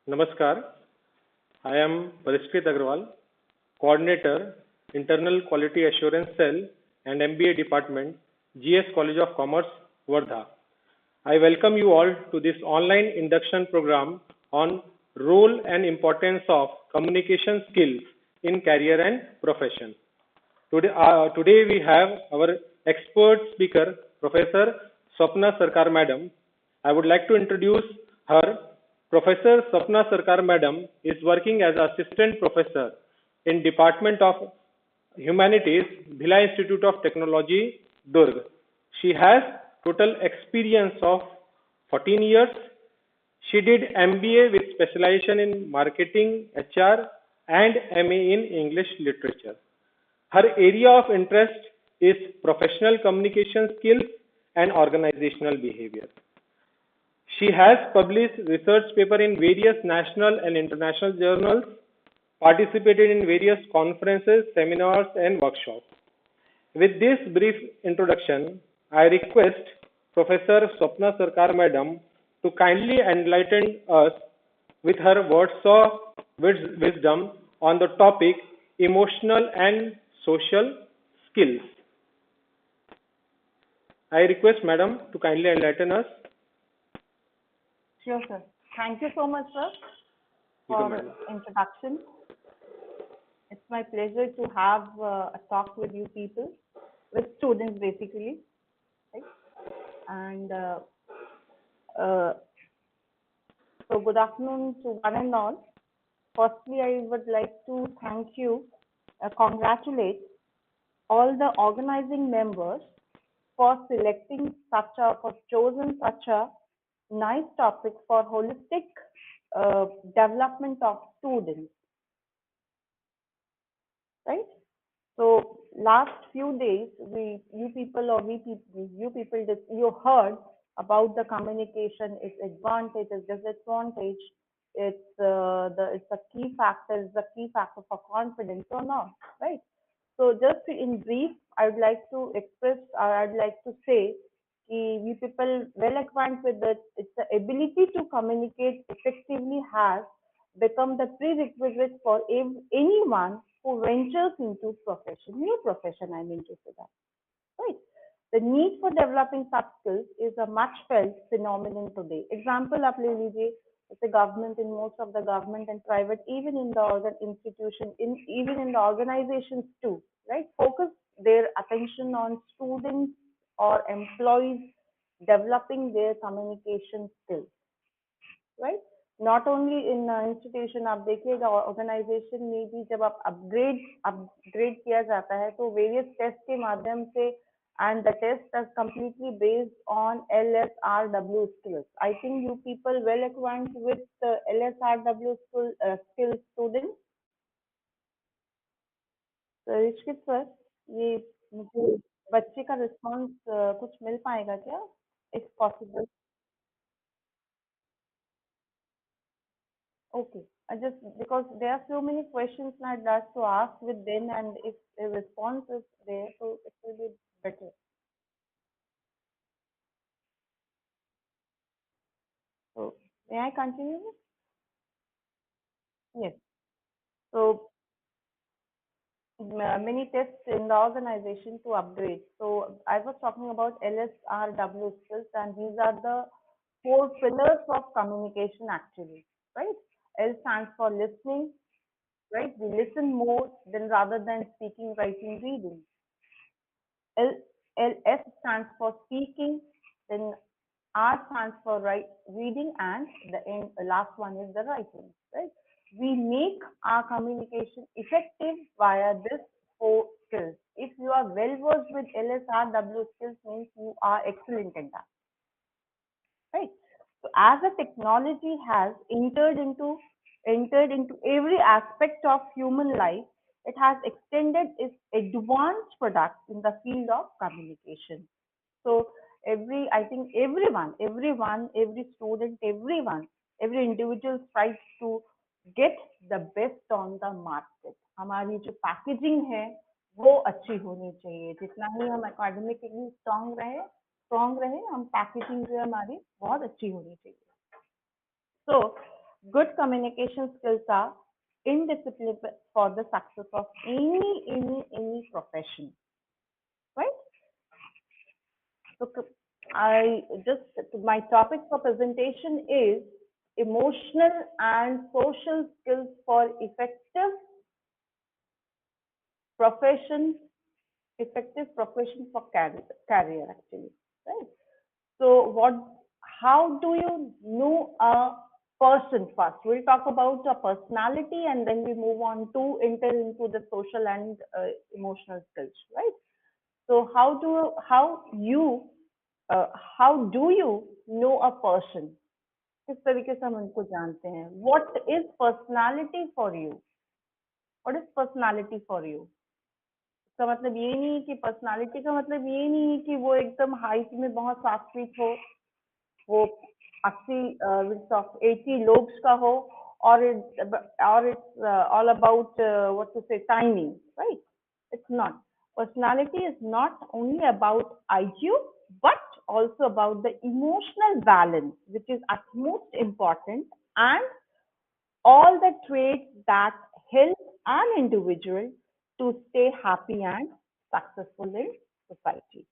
Namaskar. I am Parishkrit Agrawal, Coordinator, Internal Quality Assurance Cell and MBA Department, GS College of Commerce, Wardha. I welcome you all to this online induction program on role and importance of communication skills in career and profession. Today we have our expert speaker, Professor Swapna Sarkar Madam. I would like to introduce her. Professor Swapna Sarkar Madam is working as Assistant Professor in Department of Humanities, Bhilai Institute of Technology, Durg. She has total experience of 14 years. She did MBA with specialization in marketing, HR, and MA in English literature. Her area of interest is professional communication skills and organizational behavior. She has published research paper in various national and international journals, participated in various conferences, seminars, and workshops. With this brief introduction, I request Professor Swapna Sarkar Madam to kindly enlighten us with her words of wisdom on the topic emotional and social skills. I request Madam to kindly enlighten us. Sure, sir. Thank you so much, sir, Welcome, for madam. introduction. It's my pleasure to have a talk with you people, with students basically, right? And uh, so good afternoon to one and all. Firstly, I would like to thank you, congratulate all the organizing members for chosen such a nice topic for holistic development of students, right? So last few days, you people, you heard about the communication, its advantage, its disadvantage, it's a key factor, it's a key factor for confidence or not, right? So just in brief, I would like to express, or I'd like to say, we people well acquainted with it. It's the ability to communicate effectively has become the prerequisite for anyone who ventures into new profession, I mean to say that, right? The need for developing such skills is a much felt phenomenon today. Example आप ले लीजिए, जैसे government in most of the government and private, even in the even in the organizations too, right? Focus their attention on students or employees developing their communication skills, right? Not only in institution, आप देखिएगा organization में भी जब आप upgrade किया जाता है तो various tests के माध्यम से, and the test is completely based on LSRW skills. I think you people well acquainted with the LSRW skills students. Rishit sir, ये मुझे बच्चे का रिस्पॉन्स कुछ मिल पाएगा क्या, if possible? Okay. I just because there are so many questions I'd like to ask with them, and if a response is there, so it will be better. So may I continue? Yes. So many tests in the organization to upgrade. So I was talking about LSRW skills, and these are the four pillars of communication actually, right? L stands for listening, right? We listen more than rather than speaking, writing, reading. L, S stands for speaking, then R stands for reading, and the last one is the writing, right? We make our communication effective via this four skills. If you are well versed with LSRW skills, means you are excellent in that, right? So as the technology has entered into every aspect of human life, it has extended its advanced products in the field of communication. So I think every student, every individual tries to get the best on the market. हमारी जो packaging है वो अच्छी होनी चाहिए. जितना ही हम academically strong रहे, हम पैकेजिंग जो है हमारी बहुत अच्छी होनी चाहिए. So Good communication skills are indispensable for the success of any profession, right? So I just my topic for presentation is emotional and social skills for profession, effective profession for career actually, right? So how do you know a person first? We'll talk about a personality and then we move on to enter into the social and emotional skills, right? So uh, how do you know a person? किस तरीके से हम उनको जानते हैं? What is personality for you? What is personality for you? इसका मतलब ये नहीं है कि पर्सनालिटी का मतलब ये नहीं है कि वो एकदम हाइट में बहुत 7 फीट हो, वो 80 80 लोब्स का हो, or it's all about what to say timing, right? It's not. Personality is not only about IQ but also about the emotional balance, which is utmost important, and all the traits that help an individual to stay happy and successful in society.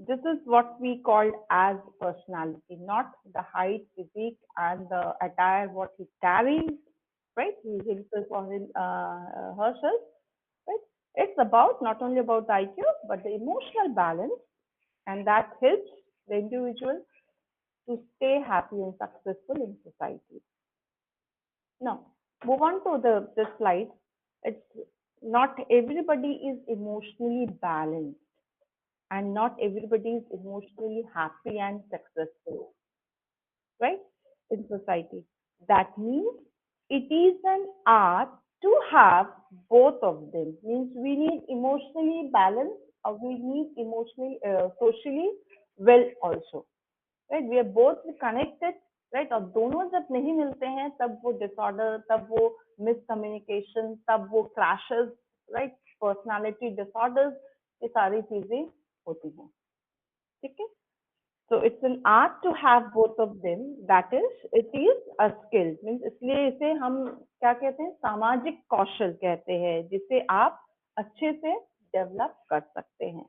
This is what we call as personality, not the height, physique, and the attire what he carries, right? He himself or herself, right? It's about not only about the IQ but the emotional balance, and that helps the individual to stay happy and successful in society. Now, move on to the slide. It's not everybody is emotionally balanced and not everybody is emotionally happy and successful, right? In society. That means it is an art to have both of them. Means we need emotionally balanced or we need emotionally, socially well also. Right we are both connected right और दोनों जब नहीं मिलते हैं तब वो disorder तब वो मिसकम्युनिकेशन तब वो क्रैशेस राइट पर्सनालिटी डिसऑर्डर्स ये सारी चीजें होती हैं ठीक है so it's an art to have both of them that is it is a skill means इसलिए इसे हम क्या कहते हैं सामाजिक कौशल कहते हैं जिसे आप अच्छे से डेवलप कर सकते हैं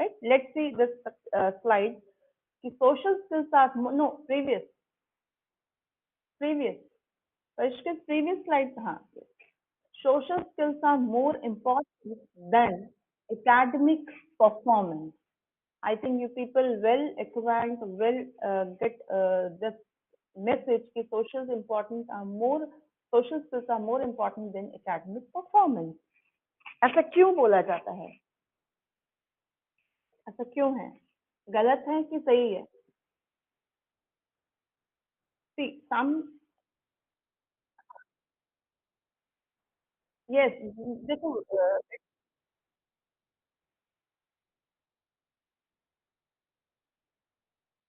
right let's see this slide कि social skills are no previous Parishka's previous slide हाँ social skills are more important than academic performance. I think you people well acquaint will get this message कि social skills are more important than academic performance. ऐसा क्यों बोला जाता है? ऐसा क्यों है? गलत है कि सही है? See, some yes देखो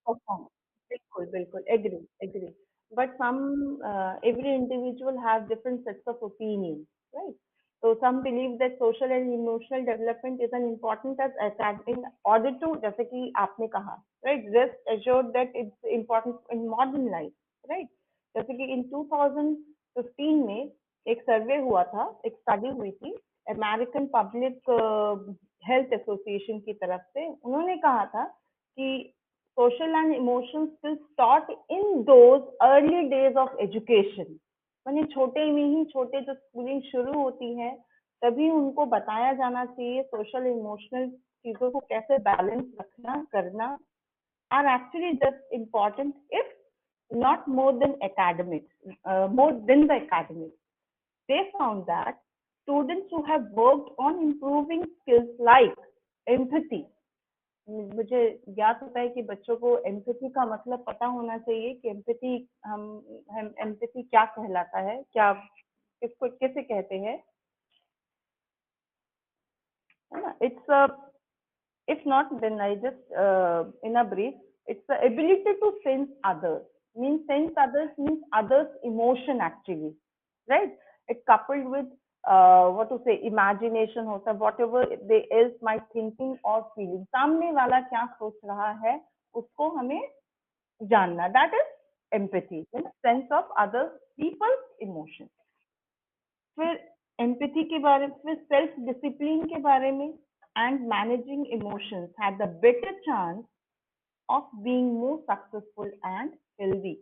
perform. बिल्कुल, बिल्कुल, agree, agree. But every individual has different sets of opinions, right? So some believe that social and emotional development is an important as in order to, जैसे कि आपने कहा, right? Rest assured that it's important in modern life, right? जैसे कि in 2015 में एक सर्वे हुआ था, एक स्टडी हुई थी, अमेरिकन पब्लिक हेल्थ एसोसिएशन की तरफ से, उन्होंने कहा था कि social and emotional skills taught in those early days of education माने छोटे में ही छोटे जो स्कूलिंग शुरू होती है तभी उनको बताया जाना चाहिए सोशल इमोशनल चीजों को कैसे बैलेंस रखना करना are actually just important if not more than more than the academics. They found that students who have worked on improving skills like empathy, मुझे ज्ञात होता है कि बच्चों को एम्पैथी का मतलब पता होना चाहिए कि हम एम्पैथी क्या कहलाता है क्या किसको कैसे कहते हैं है ना it's if not then I just in a brief it's the ability to sense others means sense others means others emotion actually right it coupled with what to say imagination होता है whatever they else might thinking or feeling सामने वाला क्या सोच रहा है उसको हमें जानना that is empathy, means sense of other people's emotions. फिर empathy के बारे में, फिर self discipline के बारे में, and managing emotions had the better chance of being more successful and healthy.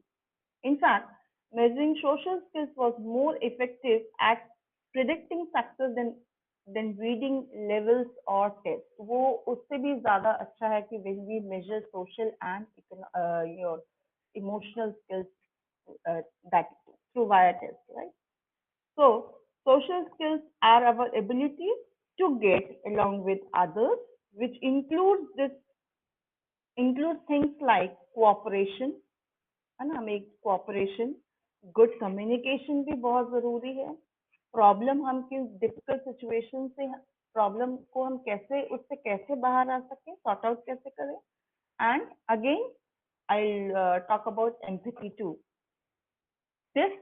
In fact, measuring social skills was more effective at predicting success than reading levels or tests. वो उससे भी ज़्यादा अच्छा है कि when we measure social and your emotional skills that through via test, right? So, social skills are our ability to get along with others, which includes things like cooperation, है ना, हमें cooperation, good communication भी बहुत जरूरी है. Problem हम किस difficult situation से, प्रॉब्लम को हम कैसे, उससे कैसे बाहर आ सके, सॉर्ट आउट कैसे करें. And again I talk about empathy too. This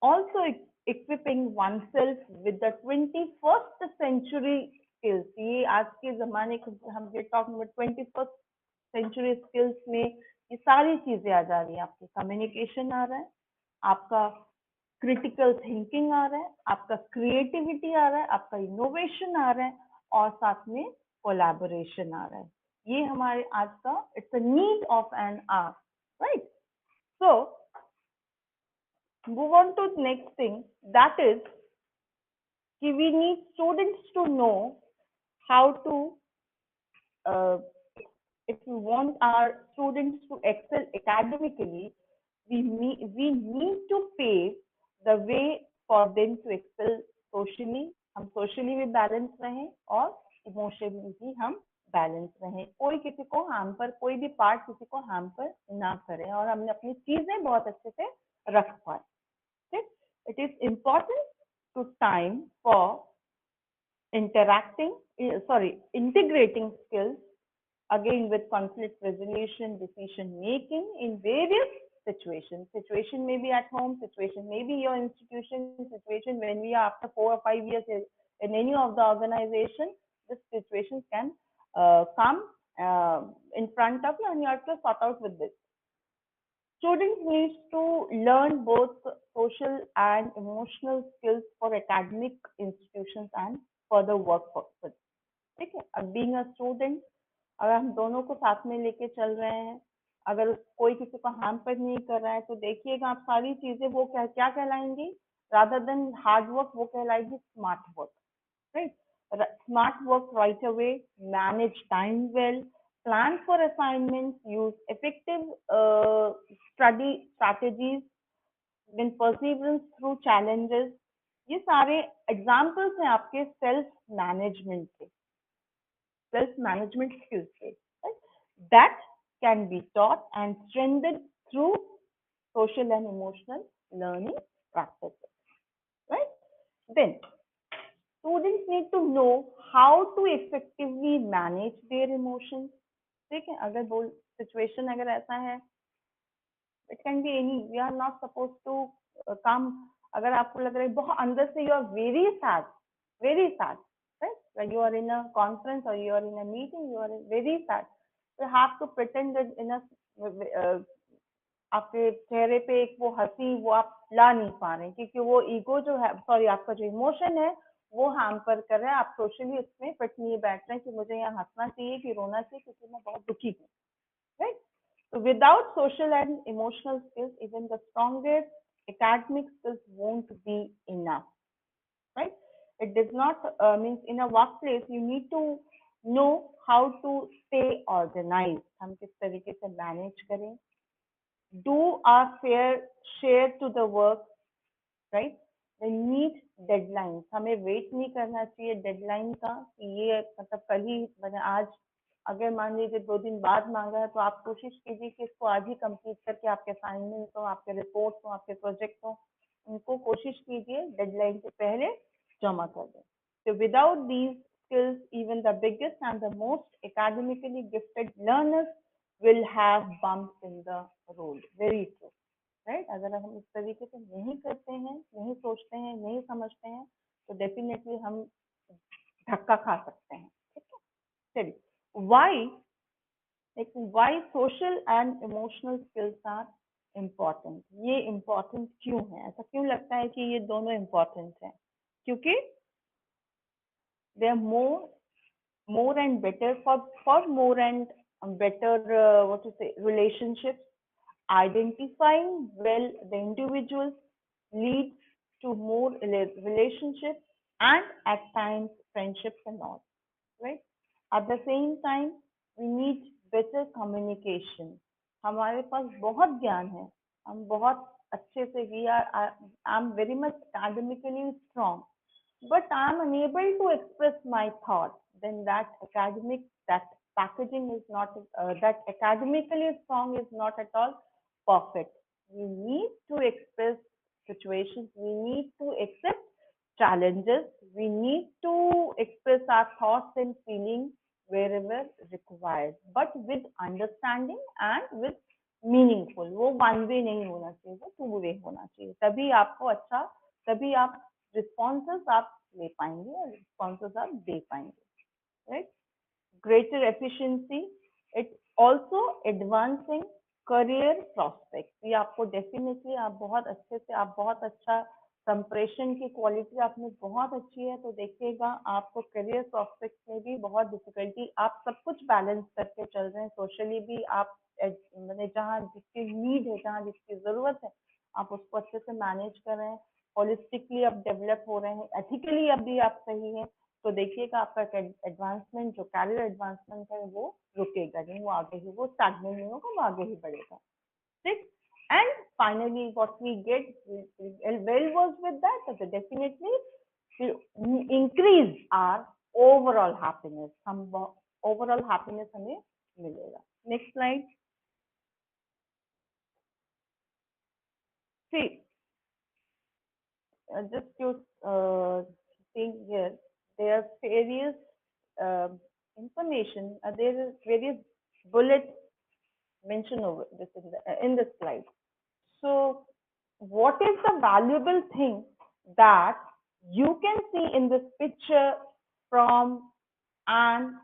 also equipping oneself with the 21st century skills. ये आज के जमाने को हम ये talking about 21st century skills में ये सारी चीजें आ जा रही हैं. आपकी कम्युनिकेशन आ रहा है, आपका क्रिटिकल थिंकिंग आ रहा है, आपका क्रिएटिविटी आ रहा है, आपका इनोवेशन आ रहा है, और साथ में कोलैबोरेशन आ रहा है. ये हमारे आज का it's a need of an hour, right? So move on to the next thing, that is we need students to know how to uh, if we want our students to excel academically, we need to pave the way for them to excel socially. हम socially भी balance रहें और emotionally भी हम balance रहें. कोई किसी को हैम्पर, कोई भी पार्ट किसी को हैम्पर ना करें, और हमने अपनी चीजें बहुत अच्छे से रख पाए. It is important to time for integrating skills again with conflict resolution, decision making in various situations. Situation may be at home, situation may be your institution, situation when we are after 4 or 5 years in any of the organization, this situation can come in front of you, and you have to sort out with this. Students need to learn both social and emotional skills for academic institutions and further work purposes. ठीक है, अब being a student, अगर हम दोनों को साथ में लेके चल रहे हैं, अगर कोई किसी को हैम्पर नहीं कर रहा है, तो देखिएगा आप सारी चीजें वो क्या कहलाएंगी, रादर देन हार्ड वर्क, वो कहलाएगी smart work, right? Smart work right away, manage time well, plan for assignments, use effective study strategies, then perseverance through challenges. ये सारे एग्जाम्पल्स हैं आपके सेल्फ मैनेजमेंट स्किल्स के, that can be taught and strengthened through social and emotional learning practices, right? Then students need to know how to effectively manage their emotions. ठीक है, अगर बोल situation अगर ऐसा है, it can be any, we are not suppose to come, अगर आपको लग रहा है बहुत अंदर से you are very sad, right? When you are in a conference और you are in a meeting, you are very sad, you have to pretend that in a आपके चेहरे पे एक वो हंसी वो आप ला नहीं पा रहे हैं, क्योंकि वो ईगो जो है, सॉरी, आपका जो इमोशन है वो हैम्पर कर रहा है. आप सोशली उसमें फिट नहीं बैठ रहे हैं कि मुझे यहाँ हंसना चाहिए कि रोना चाहिए, क्योंकि मैं बहुत दुखी हूँ, right? So without social and emotional skills, even the strongest academic skills won't be enough, right? It does not means in a workplace you need to know how to stay organized. हम किस तरीके से manage करें, do our fair share to the work, right? They meet deadlines. हमें wait नहीं करना चाहिए deadline का कि ये मतलब कल ही, मैंने आज, अगर मान लीजिए 2 दिन बाद मांगा है, तो आप कोशिश कीजिए कि इसको आज ही कंप्लीट करके आपके असाइनमेंट्स हो, आपके रिपोर्ट्स हो, आपके प्रोजेक्ट हो, उनको कोशिश कीजिए डेडलाइन से पहले जमा कर दें. So without these skills, even the biggest and the most academically gifted learners will have bumps in the road. Very true, right? अगर हम इस तरीके से नहीं करते हैं, नहीं सोचते हैं, नहीं समझते हैं, तो डेफिनेटली हम धक्का खा सकते हैं. ठीक है, चलिए, why social and emotional skills are important. ये इम्पोर्टेंट क्यों है? ऐसा क्यों लगता है कि ये दोनों इम्पोर्टेंट हैं? क्योंकि they are more and better for more and better what to say relationships. Identifying well the individuals leads to more relationships and at times friendships and all, right? At the same time, we need better communication. हमारे पास बहुत ज्ञान है, हम बहुत अच्छे से we are I'm very much academically strong, but I'm unable to express my thoughts, then that packaging is not that academically strong is not at all perfect. We need to express situations, we need to accept challenges, we need to express our thoughts and feelings wherever required, but with understanding and with meaningful. वो one way नहीं होना चाहिए, वो two way होना चाहिए, तभी आपको अच्छा, तभी आप रिस्पॉन्सेस आप ले पाएंगे और रिस्पॉन्सेस आप दे पाएंगे, right? greater efficiency. It's also advancing career prospects. ये आपको डेफिनेटली आप बहुत अच्छे से, आप बहुत अच्छा संप्रेषण की क्वालिटी आप में बहुत अच्छी है, तो देखिएगा आपको करियर प्रोस्पेक्ट में भी बहुत डिफिकल्टी, आप सब कुछ बैलेंस करके चल रहे हैं, सोशली भी आप मैंने जहाँ जिसकी नीड है, जहाँ जिसकी जरूरत है, आप उसको अच्छे से मैनेज कर रहे हैं, होलिस्टिकली आप डेवलप हो रहे हैं, एथिकली अभी आप सही है, तो देखिएगा आपका एडवांसमेंट, जो कैरियर एडवांसमेंट है वो रुकेगा नहीं, वो आगे ही, वो स्टैग्नेंट नहीं होगा, वो आगे ही बढ़ेगा, ठीक? And finally, what we get well was with that, that definitely will increase our overall happiness. हम overall happiness हमें मिलेगा. Next slide. See, just to think here, there are various information, there is various bullets mentioned over this in this slide. So, what is the valuable thing that you can see in this picture from an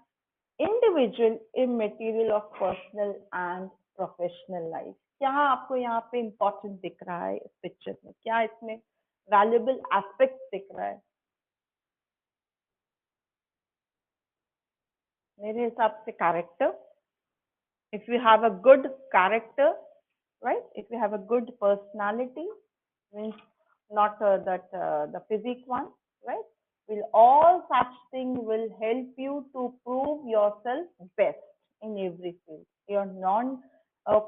individual immaterial of personal and professional life? क्या आपको यहाँ पे important दिख रहा है इस picture में? क्या इसमें वैल्यूएबल एस्पेक्ट दिख रहा है? मेरे हिसाब से character. If you have a good character, right? If you have a good personality, means not the physique one, right? Will all such things will help you to prove yourself best in every field. Your non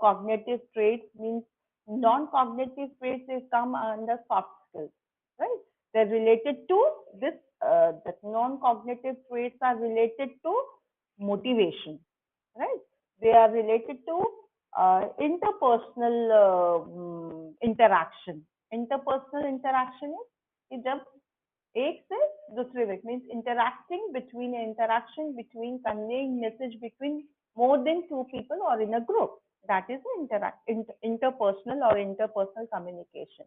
cognitive traits means non-cognitive traits is come under soft skills, right? They're related to this. The non-cognitive traits are related to motivation, right? They are related to interpersonal interaction. Interpersonal interaction is कि जब एक से दूसरे व्यक्ति, means interacting between interaction between conveying message between more than two people or in a group, that is interpersonal or interpersonal communication.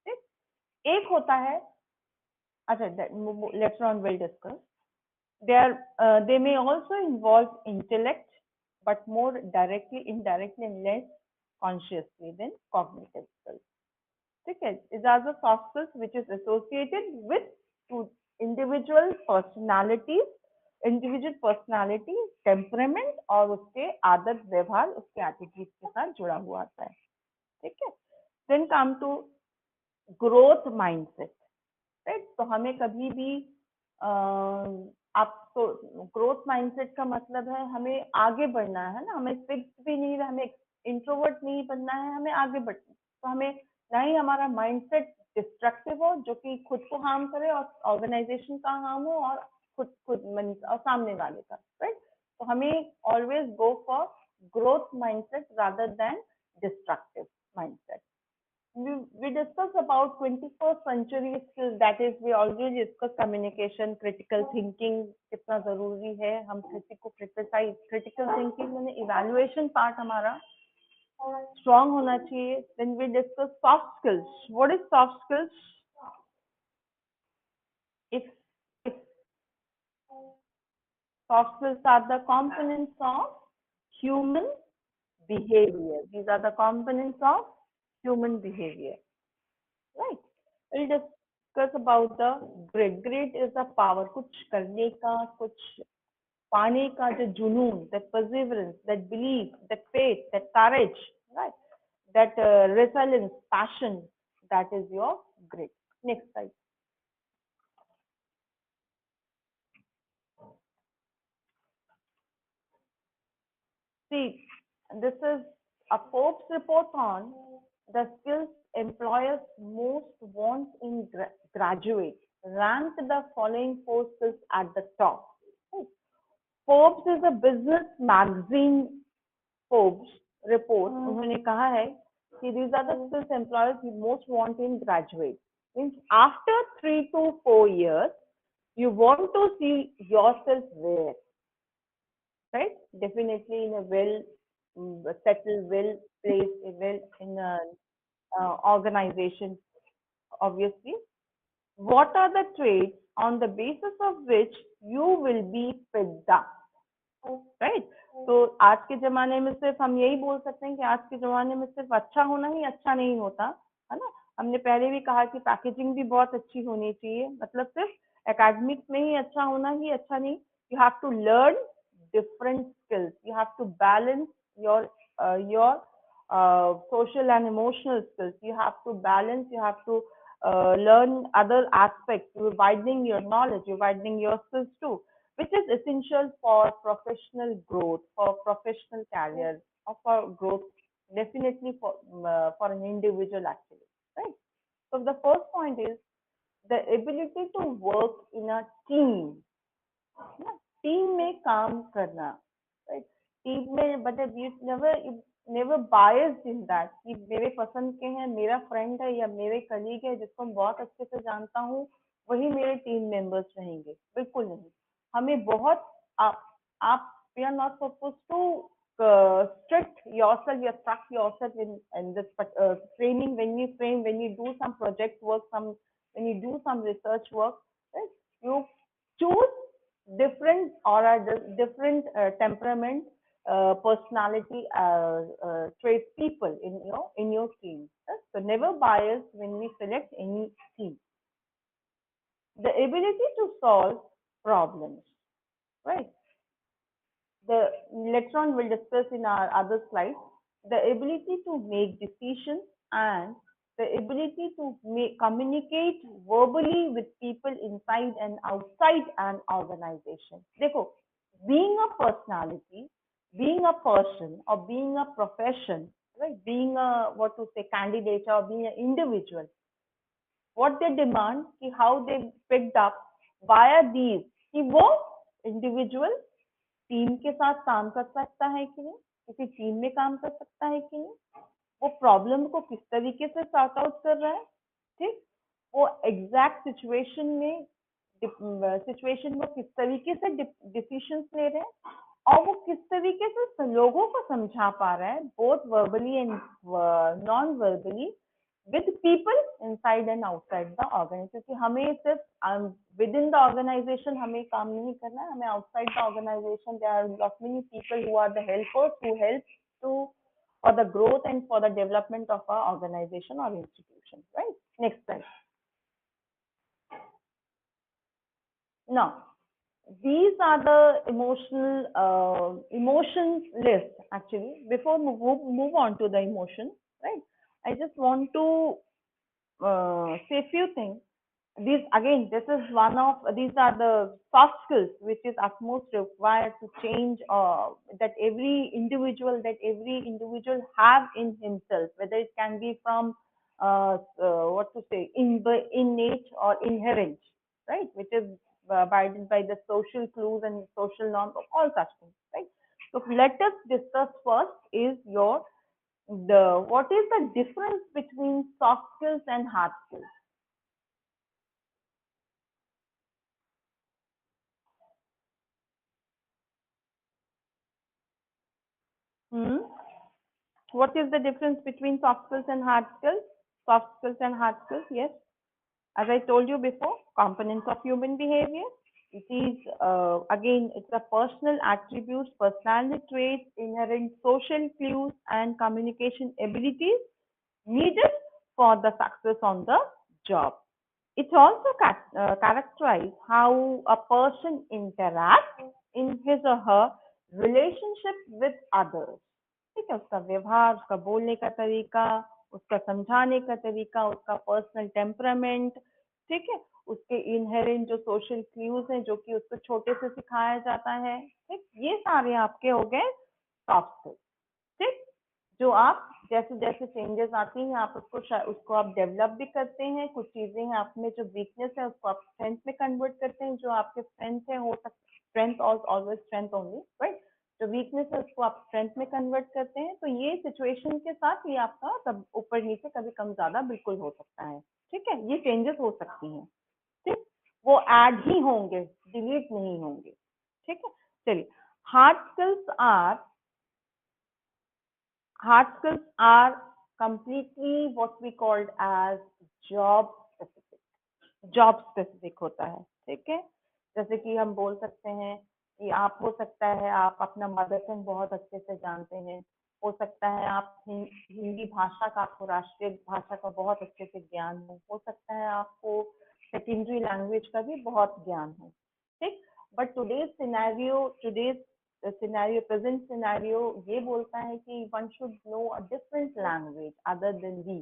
ठीक? एक होता है, अच्छा, let's not well discuss. They may also involve intellect, but more directly, indirectly, and less consciously than cognitive skills. Okay, these are the soft skills which is associated with individual personalities, temperament और उसके आदत व्यवहार, उसके attitude के साथ जुड़ा हुआ आता है, ठीक है? Then come to growth mindset, right? तो हमें कभी भी आप तो ग्रोथ माइंडसेट का मतलब है हमें आगे बढ़ना है ना, हमें फिक्स भी नहीं, हमें इंट्रोवर्ट नहीं बनना है, हमें आगे बढ़ना, तो हमें ना ही हमारा माइंडसेट डिस्ट्रक्टिव हो जो कि खुद को हार्म करे और ऑर्गेनाइजेशन का हार्म हो और खुद और सामने वाले का, राइट? तो हमें always go for growth mindset rather than destructive mindset. We discussed about 21st century skills, that is we already discussed communication, critical thinking कितना जरूरी है, हम किसी को criticize, critical thinking मैंने evaluation part हमारा strong होना चाहिए. Then we discussed soft skills. What is soft skills? If soft skills are the components of human behavior. These are the components of human behavior, right? We'll discuss about the grit. Grit is the power, कुछ करने का, कुछ पाने का जो जुनून, that perseverance, that belief, that faith, that courage, right? That resilience, passion, that is your grit. Next slide. See, this is a Forbes report on the skills employers most want in graduates. Rank the following four skills at the top. Forbes is a business magazine. Forbes report उन्होंने कहा है कि these are the skills employers most want in graduates. Means after 3 to 4 years, you want to see yourself where, right? Definitely in a well settled, well placed, well in a organization. Obviously, what are the traits on the basis of which you will be picked up, right? तो आज के जमाने में सिर्फ हम यही बोल सकते हैं कि आज के जमाने में सिर्फ अच्छा होना ही अच्छा नहीं होता है ना. हमने पहले भी कहा कि पैकेजिंग भी बहुत अच्छी होनी चाहिए, मतलब सिर्फ एकेडमिक्स में ही अच्छा होना ही अच्छा नहीं. You have to learn different skills. You have to balance your social and emotional skills. You have to balance. You have to learn other aspects. You're widening your knowledge. You're widening your skills too, which is essential for professional growth, for professional career, or for growth. Definitely for an individual actually, right? So the first point is the ability to work in a team. Team में काम करना, right? Team में मतलब you never biased in that कि मेरे पसंद के हैं, मेरा फ्रेंड है या मेरे कलीग है जिसको मैं बहुत अच्छे से जानता हूँ वही मेरे टीम मेंबर्स रहेंगे. बिल्कुल नहीं. हमें बहुत आप we are not suppose to strict yourself, you struck yourself in this training. When you train, when you do some project work, when you do some research work, right? You choose different or a different temperament, personality, traits people in your team. Right? So never bias when we select any team. The ability to solve problems, right? The later on we'll discuss in our other slides. The ability to make decisions and the ability to communicate verbally with people inside and outside an organization. देखो, being a personality, being a person, or being a profession, right? Being a what to say candidate or being an individual, what they demand, कि how they picked up via these, कि वो individual team के साथ काम कर सकता है कि नहीं, किसी टीम में काम कर सकता है कि नहीं, वो प्रॉब्लम को किस तरीके से सॉर्ट आउट कर रहा है, ठीक, वो एग्जैक्ट सिचुएशन में किस तरीके से डिसीजंस ले रहे हैं और वो किस तरीके से लोगों को समझा पा रहा है, both verbally and non verbally, with people inside and outside the organization. क्योंकि हमें सिर्फ within the organization हमें काम नहीं करना है, हमें outside the organization there are lot many people who are the helpers who help to for the growth and for the development of our organization or institution. Right? Next slide. Now, these are the emotions list actually. Before move on to the emotions, right? I just want to say a few things. These again, this is one of these are the soft skills which is utmost required to change that every individual have in himself, whether it can be from what to say innate or inherent, right? Which is guided by the social clues and social norms of all such things, right? So let us discuss first is what is the difference between soft skills and hard skills? What is the difference between soft skills and hard skills? Soft skills and hard skills, yes. As I told you before, components of human behavior. It is, again, it's a personal attributes, personality traits, inherent social clues, and communication abilities needed for the success on the job. It also characterizes how a person interacts in his or her relationship with others. ठीक है, उसका व्यवहार, उसका बोलने का तरीका, उसका समझाने का तरीका, उसका पर्सनल टेम्परामेंट, ठीक है, उसके इनहेरेंट जो सोशल क्यूज हैं जो कि उसको छोटे से सिखाया जाता है, ठीक, ये सारे आपके हो गए सॉफ्ट स्किल्स। ठीक, जो आप जैसे जैसे चेंजेस आती हैं आप उसको आप डेवलप भी करते हैं। कुछ चीजें हैं आप में जो वीकनेस है उसको आप स्ट्रेंथ में कन्वर्ट करते हैं। जो आपके स्ट्रेंथ है हो सकता strength always strength only, right. जो वीकनेस है उसको आप स्ट्रेंथ में कन्वर्ट करते हैं। तो ये सिचुएशन के साथ ये आपका कब ऊपर नीचे कभी कम ज्यादा बिल्कुल हो सकता है। ठीक है, ये चेंजेस हो सकती हैं। ठीक, वो ऐड ही होंगे, डिलीट नहीं होंगे। ठीक है, चलिए। Hard skills are Hard skills are completely what we called as job specific. Job specific होता है, ठीक है। जैसे कि हम बोल सकते हैं कि आप हो सकता है आप अपना मदर टंग बहुत अच्छे से जानते हैं, हो सकता है आप हिंदी भाषा का, आपको राष्ट्रीय भाषा का बहुत अच्छे से ज्ञान हो सकता है आपको सेकेंडरी लैंग्वेज का भी बहुत ज्ञान हो, ठीक। But today's scenario present scenario ये बोलता है कि one should know a different language other than the,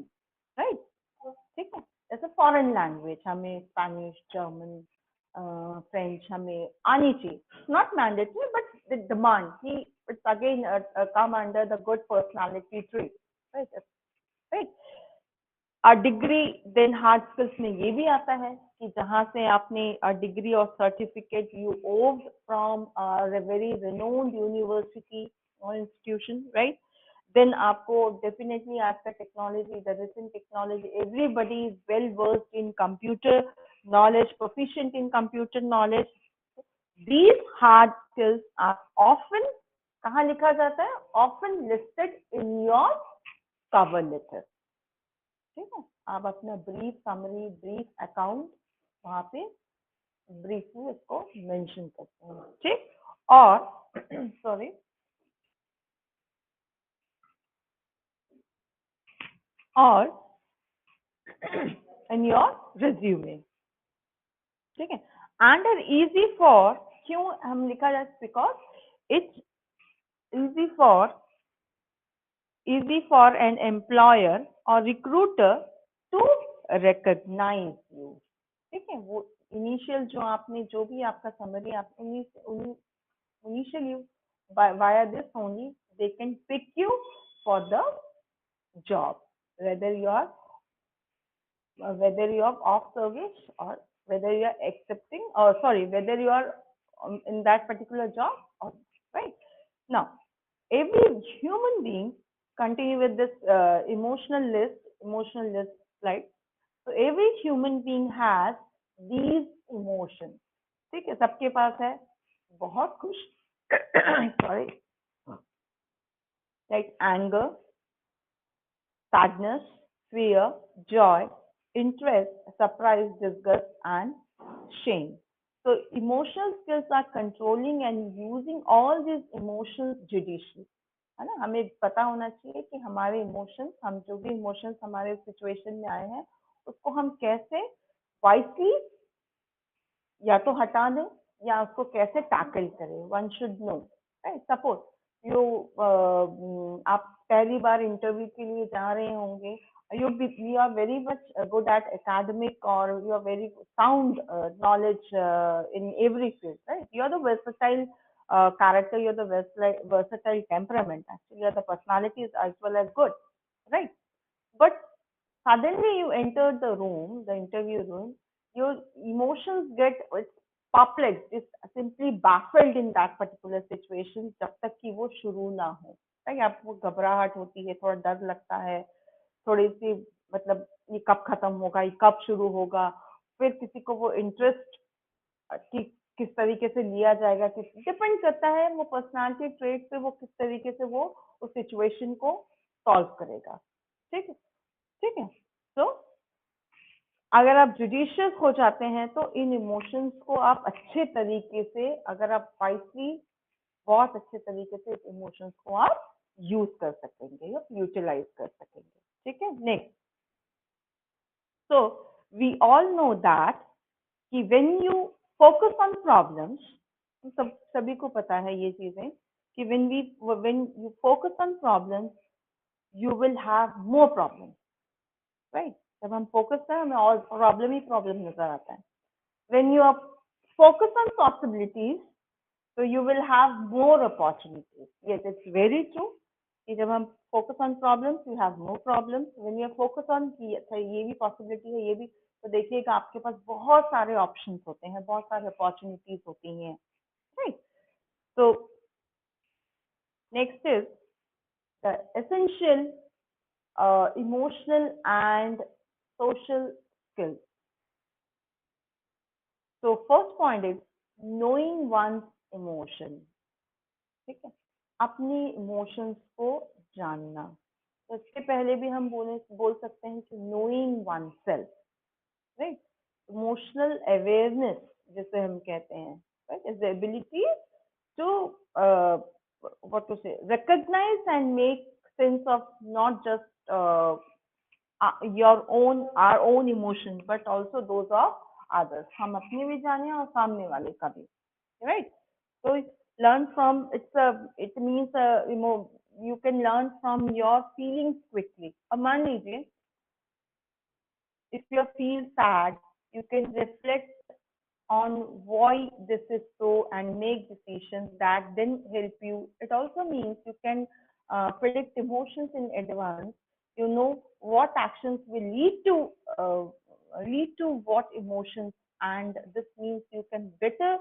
right. ठीक है, जैसे फॉरेन लैंग्वेज हमें स्पेनिश, जर्मन, फ्रेंच हमें आनी चाहिए, not mandatory but the demand कि it's again come under the good personality trait, right, right. Degree then hard skills में ये भी आता है कि जहाँ से आपने डिग्री और certificate you owed from very renowned university और इंस्टीट्यूशन, राइट। then आपको definitely after technology, the recent technology, everybody is well versed in computer knowledge, proficient in computer knowledge. These hard skills are often कहाँ लिखा जाता है? Often listed in your cover letter. ठीक है, आप अपना brief summary, brief account वहाँ पे ब्रीफली इसको मेंशन करते हैं, ठीक। और सॉरी और in your resume, ठीक है। एंड आर इजी फॉर, क्यों हम लिखा जाए? Because it's easy for an employer or recruiter to recognize you, ठीक है। वो इनिशियल जो आपने जो भी आपका समरी आपने initially via this only they can pick you for the job, whether you are off service or whether you are accepting, or sorry, whether you are in that particular job, or, right. Now every human being, continue with this emotional list slide. So every human being has these emotions, ठीक है, सबके पास है। बहुत खुश sorry, like anger, sadness, fear, joy, interest, surprise, disgust, and shame. So emotional skills are controlling and using all these emotions judiciously. है ना, हमें पता होना चाहिए कि हमारे इमोशंस, हम जो भी इमोशंस हमारे सिचुएशन में आए हैं उसको हम कैसे वाइसली या तो हटा दें या उसको कैसे टैकल करें। One should no, right. Suppose आप पहली बार इंटरव्यू के लिए जा रहे होंगे, you are very much good at academic, or you are very sound knowledge in every field, right? You are the versatile character, you are the versatile temperament, actually you are the personalities as well as good, right? But suddenly you enter the room, the interview room, your emotions get perplexed, it's simply baffled in that particular situation जब तक कि वो शुरू ना हो, right? आपको घबराहट होती है, थोड़ा डर लगता है, थोड़ी सी मतलब ये कब खत्म होगा, ये कब शुरू होगा। फिर किसी को वो इंटरेस्ट कि किस तरीके से लिया जाएगा, किस डिपेंड करता है वो पर्सनालिटी ट्रेट पे, वो किस तरीके से वो उस सिचुएशन को सॉल्व करेगा, ठीक है, ठीक है। सो अगर आप जुडिशियस हो जाते हैं तो इन इमोशंस को आप अच्छे तरीके से, अगर आप वाइसली, बहुत अच्छे तरीके से इस इमोशंस को आप यूज कर सकेंगे या यूटिलाइज कर सकेंगे। ठीक है, next. So we all know that कि when you focus on problems, सभी को पता है ये चीजें कि when you focus on problems you will have more problems, right. जब हम फोकस करें हमें और प्रॉब्लम ही प्रॉब्लम नजर आता है। When you are focus on possibilities so you will have more opportunities. Yes, it's very true कि जब हम focus on problems you have more problems. When you are focus on कि अच्छा ये भी possibility है, ये भी, तो देखिएगा आपके पास बहुत सारे options होते हैं, बहुत सारे opportunities होती हैं, right? So next is the essential emotional and social skills. So first point is knowing one's emotion. ठीक है, अपनी इमोशंस को जानना। तो इसके पहले भी हम बोल सकते हैं कि knowing oneself, right. Emotional awareness जिसे हम कहते हैं, right, is the ability to what to say recognize and make sense of not just your own our own emotion but also those of others. हम अपने भी जाने और सामने वाले का भी, right? So learn from it means you can learn from your feelings quickly. मान लीजिए if you feel sad you can reflect on why this is so and make decisions that then help you. It also means you can predict emotions in advance. You know what actions will lead to what emotions, and this means you can better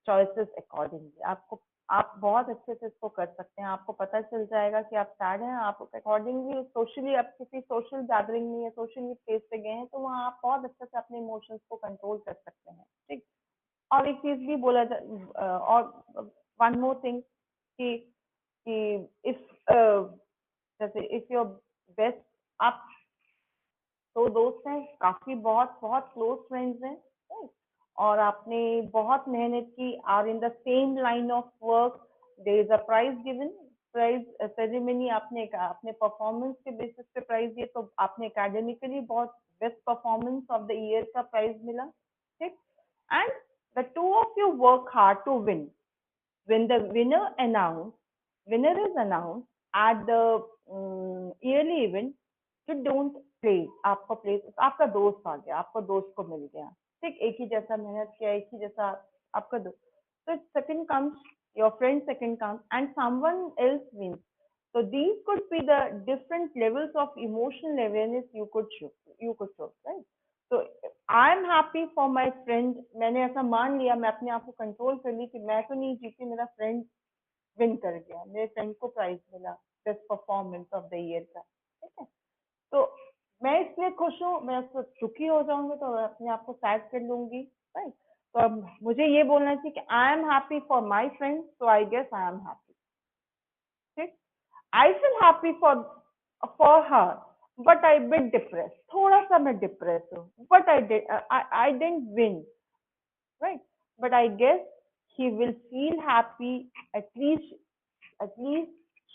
choices accordingly. आपको आप बहुत अच्छे से इसको कर सकते हैं। आपको पता चल जाएगा कि आप सैड हैं, आप अकॉर्डिंगली सोशली, आप किसी सोशल गैदरिंग में या सोशल प्लेस पे गए हैं तो वहाँ आप बहुत अच्छे से अपने इमोशंस को कंट्रोल कर सकते हैं, ठीक। और एक चीज भी बोला और वन मोर थिंग कि इफ जैसे इफ योर बेस्ट, आप तो दोस्त हैं, काफी बहुत बहुत क्लोज फ्रेंड्स हैं, right? और आपने बहुत मेहनत की, or in the same line of work, there is a prize given, prize ceremony, आपने अपने परफॉर्मेंस के बेसिस पे प्राइज दिए, तो आपने एकेडमिकली बहुत best performance of the year का प्राइज मिला, ठीक। And the two of you work hard to win. when the winner is announced at the yearly event, you don't play, आपका प्लेस, आपका दोस्त आ गया, आपका दोस्त को मिल गया, ठीक, एक ही जैसा मेहनत किया, एक ही जैसा आपका दोस्त, तो second comes your friend, second comes and someone else wins. So these could be the different levels of emotional awareness you could show, right? So I'm happy for my friend, मैंने ऐसा मान लिया, मैं अपने आप को कंट्रोल कर ली कि मैं तो नहीं जीती, मेरा फ्रेंड विन कर गया, मेरे फ्रेंड को प्राइज मिला best performance of the year का, ठीक है। तो मैं इसलिए खुश हूँ, मैं उसको सुखी हो जाऊंगी तो अपने आप को सैड कर लूंगी, राइट। तो अब मुझे ये बोलना चाहिए कि I am happy for my friend, so I guess I am happy, ठीक। I feel happy for her but I bit depress, थोड़ा सा मैं डिप्रेस हूँ, but I didn't win, right? But I guess he will feel happy, at least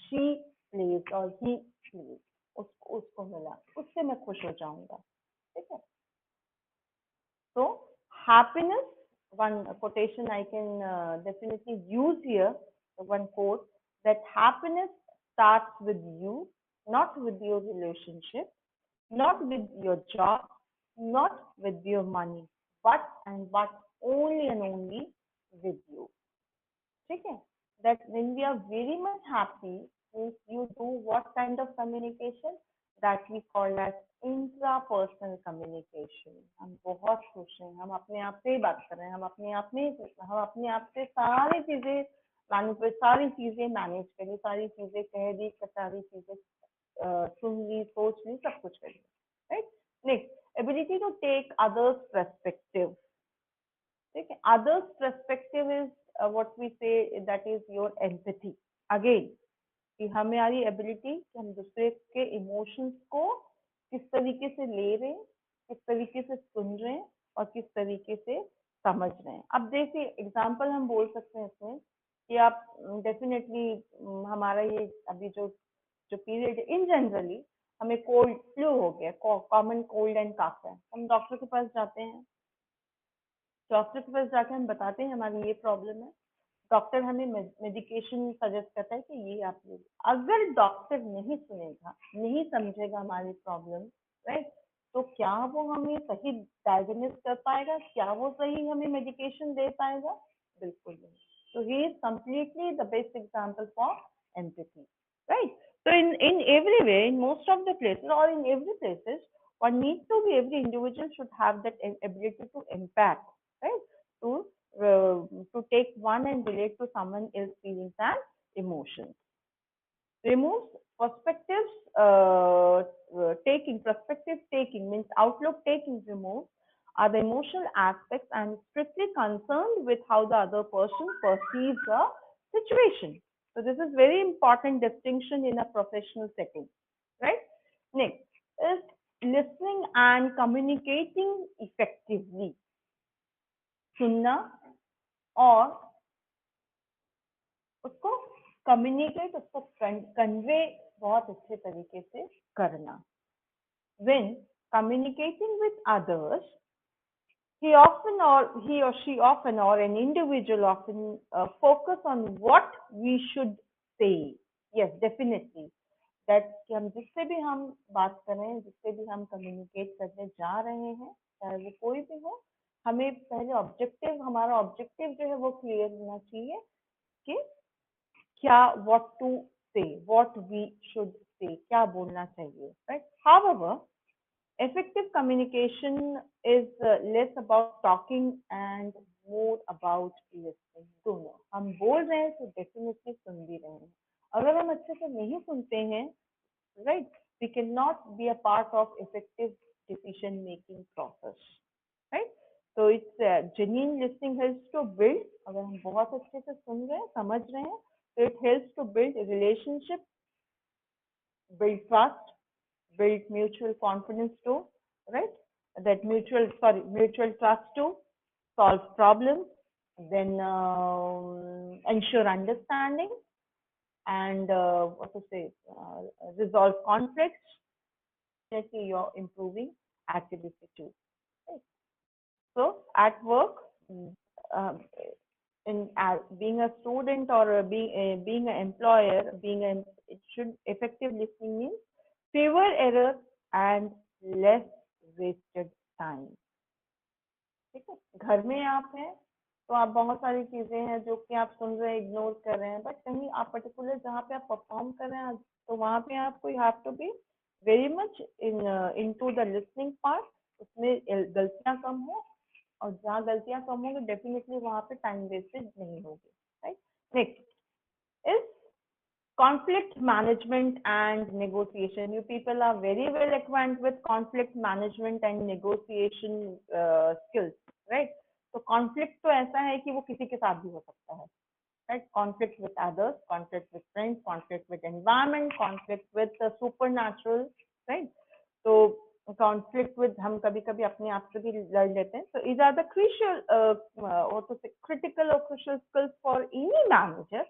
she plays or he plays, उसको मिला, उससे मैं खुश हो जाऊंगा, ठीक है। So happiness, one quotation I can definitely use here, one quote, that happiness starts with you, not with your relationship, not with your job, not with your money, but only and only with you. ठीक है? That when we are very much happy, means you do what kind of communication? That we call as intrapersonal communication. हम बहुत खुश हैं, हम अपने आप से ही बात कर रहे हैं, हम अपने आप से सारी चीजें मैनेज करी, सारी चीजें कह दी, सारी चीजें सुन ली, सोच ली, सब कुछ कर लिया, right? Next, ability to take others' perspective. ठीक है, others' perspective is what we say that is your empathy. Again, कि हमारी एबिलिटी कि हम दूसरे के इमोशंस को किस तरीके से ले रहे हैं, किस तरीके से सुन रहे हैं और किस तरीके से समझ रहे हैं। अब देखिए एग्जाम्पल हम बोल सकते हैं इसमें कि आप डेफिनेटली हमारा ये अभी जो जो पीरियड इन जनरली हमें कोल्ड फ्लू हो गया, कॉमन कोल्ड एंड कफ है, हम डॉक्टर के पास जाते हैं, डॉक्टर के पास जाके हम बताते हैं हमारी ये प्रॉब्लम है, डॉक्टर हमें मेडिकेशन सजेस्ट करता है कि ये आप लीजिए। अगर डॉक्टर नहीं सुनेगा, नहीं समझेगा हमारी प्रॉब्लम, राइट, तो क्या वो हमें सही डायग्नोस कर पाएगा, क्या वो सही हमें मेडिकेशन दे पाएगा? बिल्कुल नहीं। तो he is completely the best example for empathy, right. So in every way, in most of the places or in every places, one needs to be, every individual should have that ability to impact, right? To to take one and relate to someone else's feelings and emotions. Removes perspectives taking, perspective taking means outlook taking removed are the emotional aspects and strictly concerned with how the other person perceives a situation. So this is very important distinction in a professional setting, right? Next is listening and communicating effectively. सुनना और उसको communicate, उसको convey बहुत अच्छे तरीके से करना। When communicating with others, he or she often or an individual often focus on what we should say. Yes, definitely. That कि हम जिससे भी हम बात कर रहे हैं, जिससे भी हम कम्युनिकेट करने जा रहे हैं, चाहे वो कोई भी हो, हमें पहले ऑब्जेक्टिव, हमारा ऑब्जेक्टिव जो है वो क्लियर होना चाहिए कि क्या, what to say, what we should say, क्या बोलना चाहिए, right? However, effective communication is less about talking and more about listening. दोनों हम बोल रहे हैं तो डेफिनेटली सुन भी रहे हैं। अगर हम अच्छे से नहीं सुनते हैं, right, we cannot be a part of effective decision making process, right? So it's genuine listening helps to build, अगर हम बहुत अच्छे से सुन रहे हैं, समझ रहे हैं, so it helps to build a relationship, build trust, build mutual confidence too, right? That mutual trust to solve problems, then ensure understanding and what to say, resolve conflicts. Definitely, you're improving activity too. Right? So at work, um, in being a student or being an employer, it should effective listening means fewer errors and less wasted time. ठीक है, घर में आप हैं तो आप बहुत सारी चीजें हैं जो कि आप सुन रहे हैं, इग्नोर कर रहे हैं, बट कहीं आप पर्टिकुलर जहाँ पे आप परफॉर्म कर रहे हैं तो वहाँ पे आपको you have to be very much into the listening part, उसमें गलतियां कम हो, और जहाँ गलतियां कम होंगी डेफिनेटली वहाँ पे टाइम वेस्टेज नहीं होगी, right. Next is conflict management and negotiation. You people are very well acquainted with conflict management and negotiation skills, right? तो conflict तो ऐसा है कि वो किसी के साथ भी हो सकता है, right? Conflict with others, conflict with friends, conflict with environment, conflict with the supernatural, right? तो conflict with हम कभी कभी अपने आप से भी लड़ लेते हैं। So these are the crucial or to say critical or crucial skills for any manager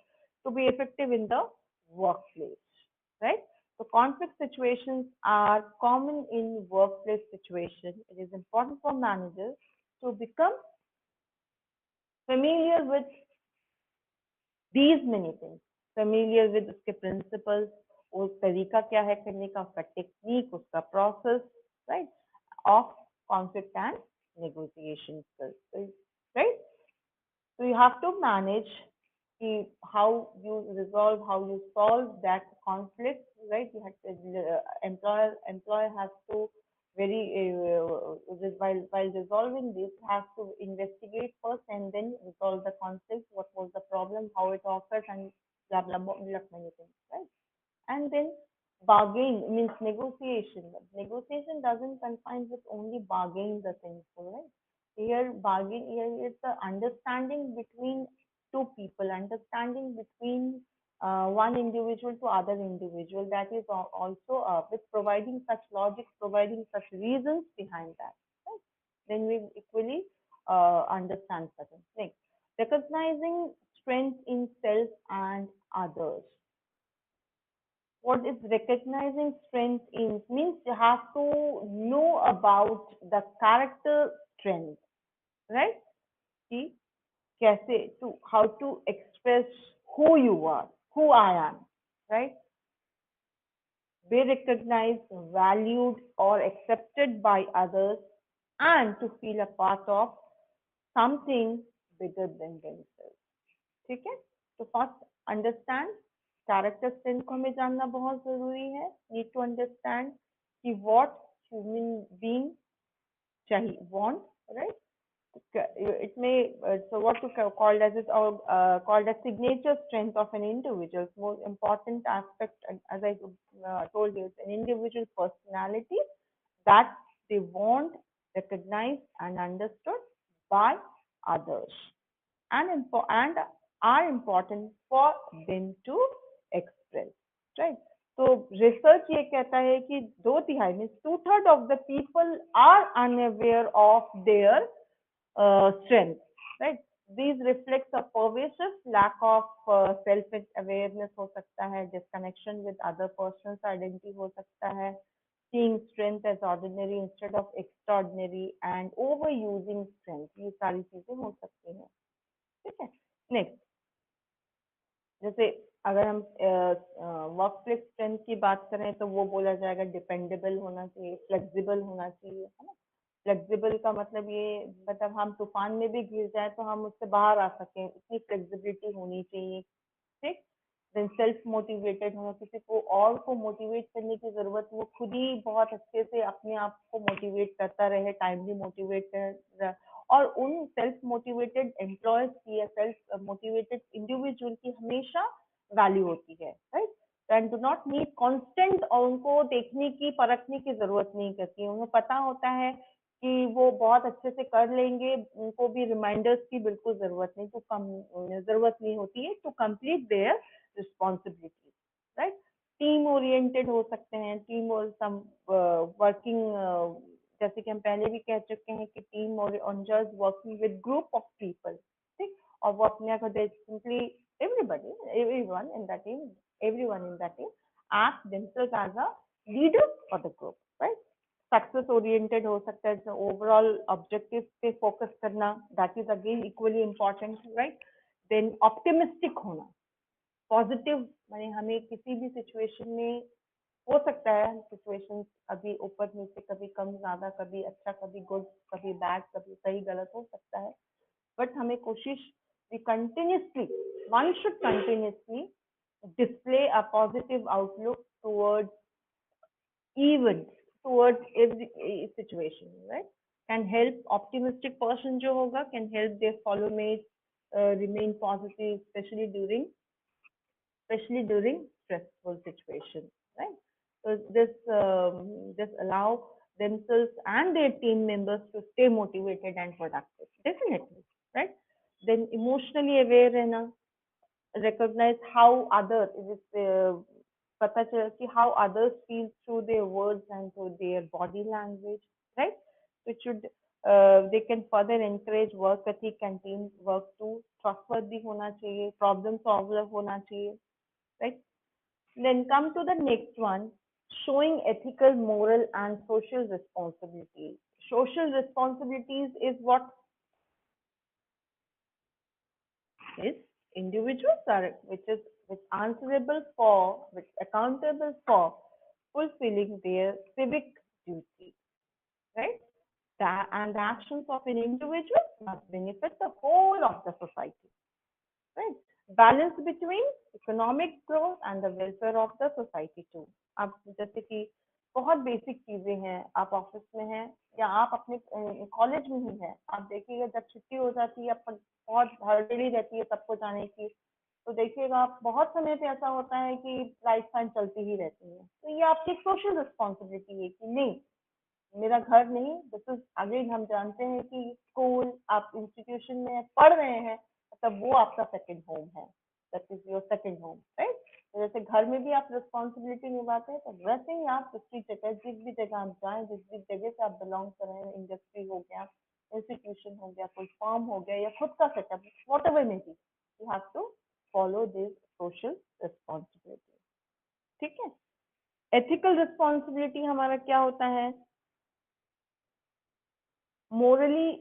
to be effective in the workplace, right? So conflict situations are common in workplace situation. It is important for managers to become familiar with these many things, familiar with उसके principles, उस तरीका क्या है करने का, उसका technique, उसका process, right, of conflict and negotiation skills, right? So you have to manage how you resolve, how you solve that conflict, right? You have to, employer has to very while resolving this has to investigate first and then resolve the conflict. What was the problem? How it occurs, and blah blah blah, many things, right? And then bargain means negotiation. Negotiation doesn't confine with only bargaining the things, right? Here bargain, here is the understanding between two people, understanding between one individual to other individual. That is also with providing such logic, providing such reasons behind that. Right? Then we equally understand certain things. Recognizing strength in self and others. What is recognizing strength in means you have to know about the character strength, right? See, कैसे to how to express who you are, who I am, right? Be recognized, valued, or accepted by others, and to feel a part of something bigger than themselves. ठीक है? तो first understand character strength को हमें जानना बहुत जरूरी है. Need to understand कि व्हाट ह्यूमन बीइंग चाहिए, want, right? It may so what to called as it or called as signature strength of an individual. Most important aspect, as I told you, it's an individual personality that they want recognized and understood by others, and are important for them to express, right? तो research ये कहता है कि 2/3 means 2/3 of the people are unaware of their strength, right? These reflects a pervasive lack of self-awareness हो सकता है, disconnection with other person's identity हो सकता है, seeing strength as ordinary instead of extraordinary, and overusing strength. ये सारी चीजें हो सकती हैं. ठीक है. नेक्स्ट, जैसे अगर हम वर्क प्लेस स्ट्रेंथ की बात करें तो वो बोला जाएगा डिपेंडेबल होना चाहिए, फ्लेक्सिबल होना चाहिए, है ना? फ्लेक्सिबल का मतलब ये, मतलब हम तूफान में भी गिर जाए तो हम उससे बाहर आ सकें, इतनी फ्लेक्सिबिलिटी होनी चाहिए. ठीक. देन सेल्फ मोटिवेटेड होना, किसी को और को मोटिवेट करने की जरूरत, वो खुद ही बहुत अच्छे से अपने आप को मोटिवेट करता रहे, टाइमली मोटिवेट कर. और उन सेल्फ मोटिवेटेड एम्प्लॉयज की या सेल्फ मोटिवेटेड इंडिविजुअल की हमेशा वैल्यू होती है, right? And do not need constant, और उनको देखने की परखने की जरूरत नहीं करती है, उन्हें पता होता है कि वो बहुत अच्छे से कर लेंगे, उनको भी रिमाइंडर्स की बिल्कुल जरूरत नहीं, तो कम जरूरत नहीं होती है to complete their responsibility, right? Team oriented हो सकते हैं, टीम और सम वर्किंग, जैसे कि हम पहले भी कह चुके हैं कि टीम और just working with group of people. ठीक. और वो अपने को simply everybody, everyone in that team, everyone in that team act themselves as a leader for the group, right? Success oriented हो सकता है, so overall objective पे focus करना, that is again equally important, right? Then optimistic होना, positive, माने हमें किसी भी सिचुएशन में, हो सकता है सिचुएशन कभी ऊपर नीचे, कभी कम ज्यादा, कभी अच्छा, कभी गुड, कभी बैड, कभी सही गलत हो सकता है, बट हमें कोशिश, we continuously, one should continuously display a positive outlook towards events, towards every situation, right? Can help optimistic person जो होगा can help their follow mates remain positive, especially during stressful situation, right? So this allow themselves and their team members to stay motivated and productive, definitely, right? Then emotionally aware रहना, recognize how others, पता चला कि how others feel through their words and through their body language, right? It should they can further encourage work ethic and team work too. Trustworthy होना चाहिए, problem solver होना चाहिए, right? Then come to the next one, showing ethical, moral, and social responsibility. Social responsibilities is what is individuals are, which answerable for, which accountable for fulfilling their civic duty, right? And the actions of an individual must benefit the whole of the society, right? Balance between economic growth and the welfare of the society too. अब जैसे कि बहुत basic चीजें हैं, आप office में हैं या आप अपने कॉलेज में ही हैं, आप देखिएगा जब छुट्टी हो जाती है, बहुत हड़बड़ी रहती है सबको जाने की, तो देखिएगा बहुत समय पे ऐसा होता है कि लाइफ टाइम चलती ही रहती है. तो ये आपकी सोशल रिस्पॉन्सिबिलिटी है कि नहीं, मेरा घर नहीं, दिस इज अगेन, हम जानते हैं कि स्कूल, आप इंस्टीट्यूशन में पढ़ रहे हैं, तब वो आपका सेकंड होम है, that is your second home, right? जैसे घर में भी आप रिस्पॉन्सिबिलिटी निभाते हैं, तो वैसे ही आप दूसरी जगह, जिस भी जगह आप जाएं, जिस भी जगह से आप बिलोंग कर रहे हैं, इंडस्ट्री हो गया, इंस्टीट्यूशन हो गया, कोई फॉर्म हो गया, या खुद का setup, whatever may be, you have to follow this social responsibility. ठीक है। एथिकल रिस्पॉन्सिबिलिटी हमारा क्या होता है? morally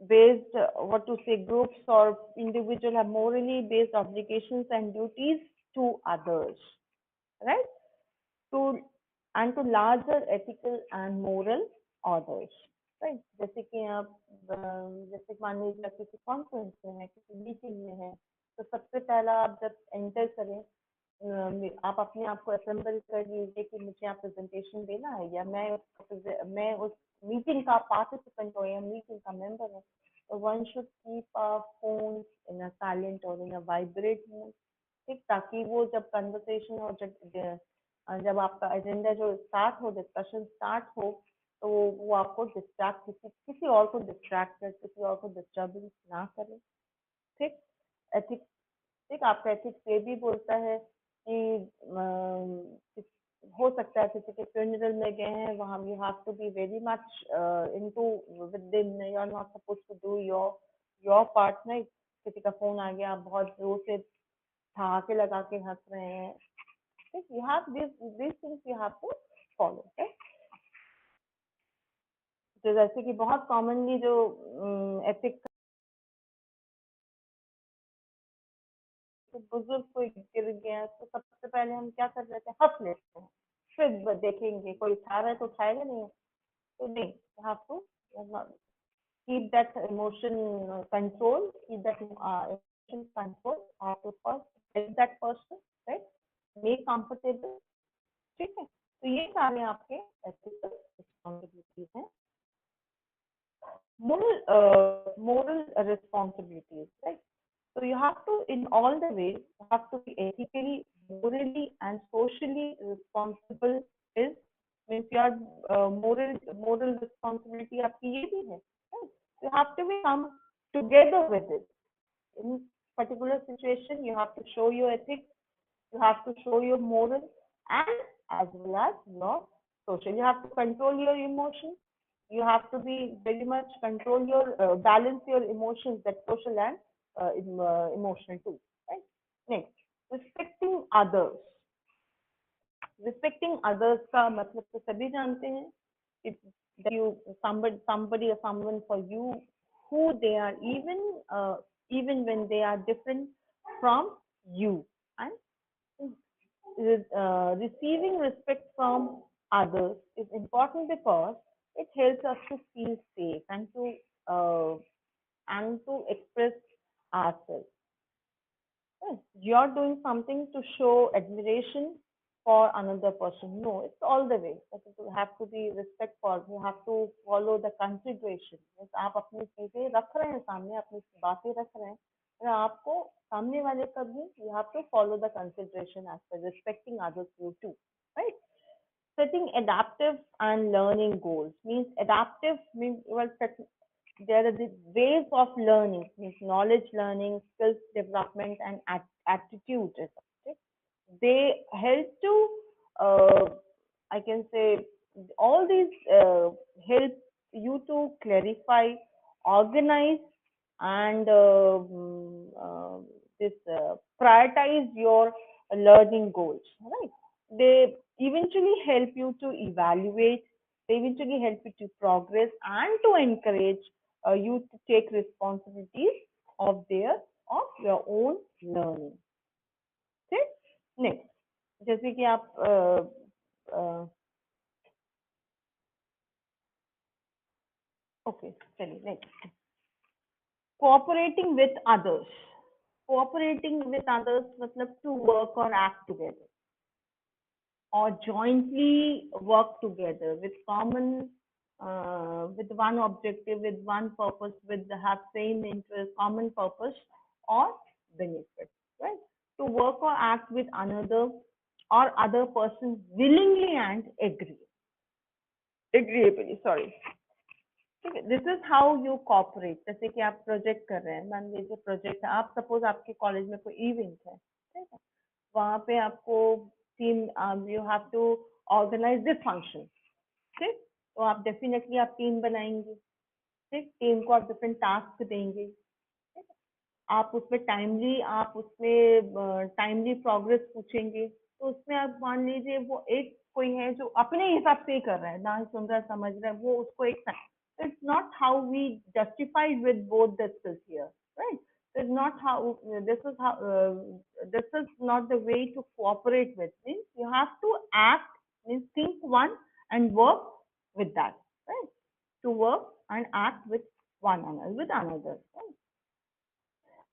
based, what to say, groups or individual have morally based obligations and duties to others, right? To and to larger ethical and moral orders, right? जैसे कि आप जैसे मान लीजिए आप किसी कॉन्फ्रेंस में है, किसी मीटिंग में है, तो सबसे पहला आप जब एंटर करें, आप अपने आप को असेंबल कर लीजिए कि मुझे आप प्रेजेंटेशन देना है, या मैं उस मीटिंग का पार्टिसिपेंट हो या मीटिंग का मेंबर हूँ, तो one should keep a phone in a silent और इन अ वाइब्रेट मोड, ठीक, ताकि वो जब कन्वर्सेशन और जब आपका एजेंडा जो स्टार्ट हो, डिस्कशन स्टार्ट हो, तो वो आपको डिस्ट्रैक्ट, किसी और को डिस्ट्रैक्ट कर, किसी और को डिस्टर्बेंस ना करे। ठीक। एथिक्स, ठीक, आपका एथिक्स ये भी बोलता है कि हो सकता है किसी के फ्यूनरल में गए हैं, वहां you have to be very much into within, you are not suppose to do your part, नहीं, किसी का फोन आ गया, आप बहुत जोर से ठहाके लगा के हंस रहे हैं, ठीक, you have this things you have to follow, right? तो जैसे कि बहुत कॉमनली जो एथिक्स, बुजुर्ग कोई गिर गया तो सबसे पहले हम क्या कर लेते हैं? हंस लेते हैं, फिर देखेंगे कोई उठा रहा है तो उठाएगा नहीं, तो नहीं, you have to keep that emotion control, keep that emotion control, have to first help that person, right? Make comfortable, ठीक है? तो ये सारे आपके ethical responsibilities हैं। Moral responsibilities, right? So you have to, in all the ways, you have to be ethically, morally, and socially responsible. Is means your moral responsibility आपकी ये भी है, right? You have to be come together with it. In particular situation, you have to show your ethics, you have to show your moral, and as well as your social. You have to control your emotions. You have to be very much control your balance your emotions, that social and emotional too, right? Next, respecting others. Respecting others का मतलब तो सभी जानते हैं, that you somebody or someone for you, who they are, even when they are different from you, and receiving respect from others is important because it helps us to feel safe uh, and to express ourselves. Yes, you're doing something to show admiration for another person. No, it's all the way. Like, you have to be respectful. You have to follow the consideration. Yes, आप अपनी चीजें रख रहे हैं सामने, अपनी बातें रख रहे हैं, और आपको सामने वाले का भी you have to follow the consideration aspect, respecting others you too, right? Setting adaptive and learning goals means adaptive means, well, there are the ways of learning, means knowledge learning, skills development, and attitude. Okay? They help to, I can say, all these help you to clarify, organize, and this prioritize your learning goals. Right? They eventually help you to evaluate. They eventually help you to progress and to encourage you to take responsibilities of your own learning. ठीक, next, जैसे कि आप okay, चलिए next, cooperating with others. Cooperating with others मतलब to work और act together or jointly work together with common with one objective, with one purpose, with have same interest, common purpose or benefit, right? To work or act with another or other person willingly and agreeably, sorry. ठीक है, this is how you cooperate. जैसे कि आप project कर रहे हैं, मान लीजिए प्रोजेक्ट है, आप सपोज आपके कॉलेज में कोई इवेंट है, ठीक है, वहाँ पे आपको team, you have to organise this function, ठीक, तो आप डेफिनेटली आप टीम बनाएंगे, ठीक, टीम को आप डिफरेंट टास्क देंगे, ठीक है? आप उसमें टाइमली प्रोग्रेस पूछेंगे, तो उसमें आप मान लीजिए वो एक कोई है जो अपने हिसाब से ही कर रहा है, ना ही सुन रहा है समझ रहा है, वो उसको एक, it's not how we justify with both the skills here, right? It's not how this is not the way to cooperate with. Means you have to act, means think one and work with that, right? To work and act with one another, with another. Right?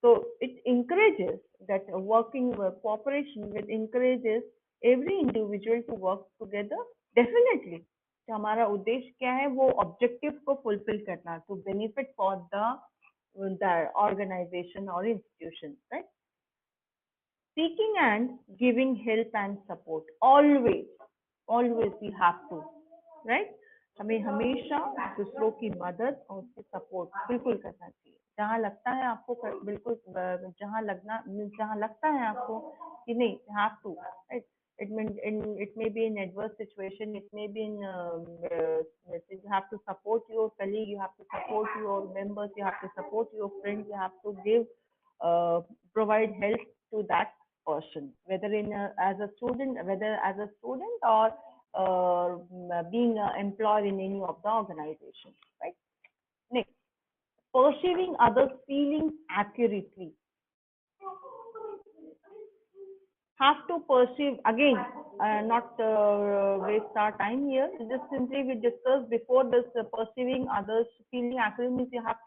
So it encourages that working cooperation, it encourages every individual to work together. Definitely, कि हमारा उद्देश्य क्या है, वो objective को fulfil करना, to benefit for the organisation और institution, right? Seeking and giving help and support, always we have to, right? हमें हमेशा दूसरों की मदद और उसकी सपोर्ट बिल्कुल करना चाहिए। जहाँ लगता है आपको बिल्कुल, जहाँ लगता है आपको कि नहीं, have to, right? It may be in adverse situation, it may be in you have to support your colleague, you have to support your members, you have to support your friends, you have to provide help to that person, whether as a student, or being employed in any of the organizations, right? Next, perceiving others' feelings accurately. Have to perceive again, not waste our time here. Just simply we discussed before this, perceiving others' feeling accurately means you have